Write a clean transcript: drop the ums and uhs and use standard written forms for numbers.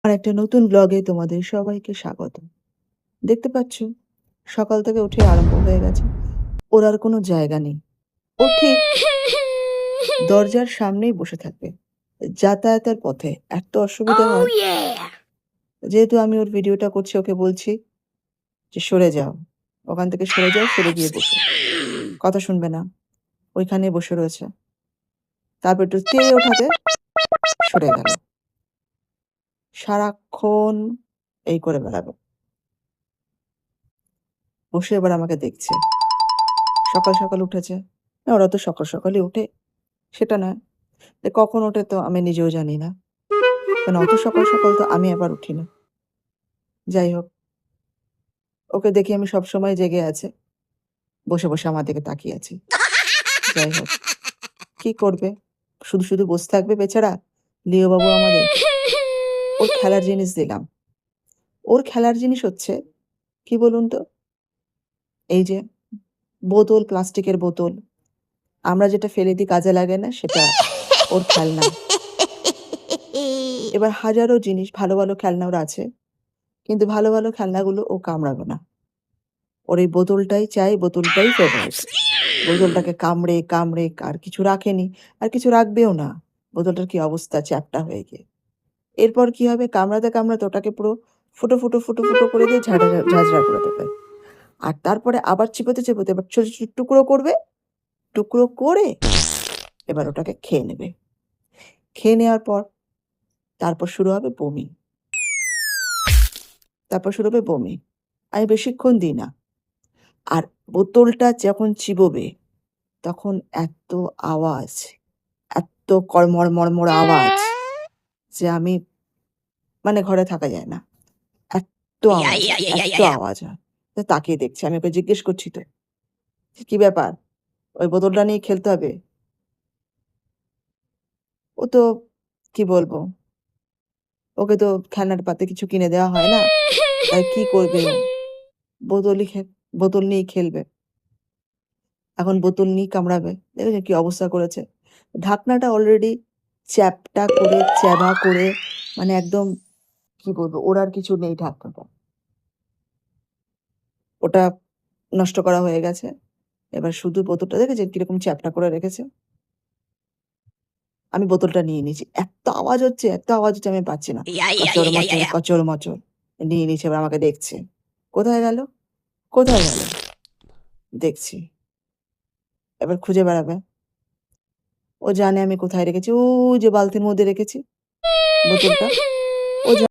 আর একটা নতুন ব্লগে তোমাদের সবাইকে স্বাগত। দেখতে পাচ্ছ সকাল থেকে উঠে আরম্ভ হয়ে গেছে। ওর আর কোনো জায়গা নেই। ও ঠিক দরজার সামনেই বসে থাকবে। যাতায়াতের পথে এত অসুবিধা Oh হয়। yeah! যেহেতু আমি ওর ভিডিওটা করছি ওকে বলছি যে সরে যাও। ওখান থেকে সরে যাও, সরে গিয়ে বসো। কথা শুনবে না। ওইখানেই বসে রয়েছে। তারপর একটু তেড়ে ওঠাতে সরে গেল। সারাক্ষণ এই করে বেড়াবে। বসে এবার আমাকে দেখছে। সকাল, সকাল উঠেছে। না ওরা তো সকাল, সকালই ওঠে। সেটা নয়। কখন ওঠে তো আমি নিজেও জানি না। কারণ অত সকাল, সকাল তো আমি আবার উঠি না। যাই হোক, ওকে দেখি আমি সবসময় জেগে আছে। বসে, বসে আমার দিকে তাকিয়ে আছে। যাই হোক, কি করবে? শুধু, শুধু বসে থাকবে বেচারা? লিও বাবু আমাদের। ওর খেলার জিনিস দিলাম। ওর খেলার জিনিস হচ্ছে, কি বলুন তো? এই যে বোতল, প্লাস্টিকের বোতল। আমরা যেটা ফেলে দিই কাজে লাগে না সেটা ওর খেলনা। এবার হাজারো জিনিস ভালো, ভালো খেলনা ওর আছে। কিন্তু ভালো, ভালো খেলনাগুলো ও কামড়াবে না। ওর এই বোতলটাই চাই, বোতলটাই ফেভারিট। বোতলটাকে কামড়ে, কামড়ে আর কিছু রাখেনি, আর কিছু রাখবেও না। বোতলটার কি অবস্থা চ্যাপ্টা হয়ে গিয়ে। এরপর কি হবে কামড়াতে, কামড়াতে ওটাকে পুরো ফুটো, ফুটো, ফুটো, ফুটো করে দিয়ে ঝাঁঝরা করে দেবে। আর তারপরে আবার চিবোতে, চিবোতে এবার ছোট, ছোট টুকরো করবে। টুকরো করে এবার ওটাকে খেয়ে নেবে। খেয়ে নেওয়ার পর তারপর শুরু হবে বমি। তারপর শুরু হবে বমি। আমি বেশিক্ষণ দিই না। আর বোতলটা যখন চিবোবে তখন এত আওয়াজ, এত কড়মড় মড়মড় আওয়াজ যে আমি মানে ঘরে থাকা যায় না। এত Yeah, আওয়াজ yeah, হয়, yeah, yeah, এত yeah, yeah. আওয়াজ হয়। তো তাকিয়ে দেখছি। আমি ওকে জিজ্ঞেস করছি তো, "কি ব্যাপার? ওই বোতলটা নিয়ে খেলতে হবে?" ও তো কি বলবো? ওকে তো খেলনার পাতে কিছু কিনে দেওয়া হয় না। তাই কি করবে ও? বোতলই খে বোতল নিয়েই খেলবে। এখন বোতল নিয়েই কামড়াবে। দেখেছেন কি অবস্থা করেছে? ঢাকনাটা অলরেডি চ্যাপ্টা করে, চ্যাবা করে মানে একদম কি বলবো? ওর আর কিছু নেই ঢাকনাটা। ওটা নষ্ট করা হয়ে গেছে। এবার শুধু বোতলটা দেখেছেন কিরকম চ্যাপ্টা করে রেখেছে? আমি বোতলটা নিয়ে নিয়েছি। এত্ত আওয়াজ হচ্ছে, এত্ত আওয়াজ হচ্ছে আমি পাচ্ছি না। Yeah, yeah, yeah, yeah, কচর-মচর, yeah. কচর-মচর। নিয়ে নিয়েছে এবার আমাকে দেখছে। কোথায় গেল? কোথায় গেল? দেখছি। এবার খুঁজে বেড়াবে। ও জানে আমি কোথায় রেখেছি। ওই যে বালতির মধ্যে রেখেছি বোতলটা। ও জা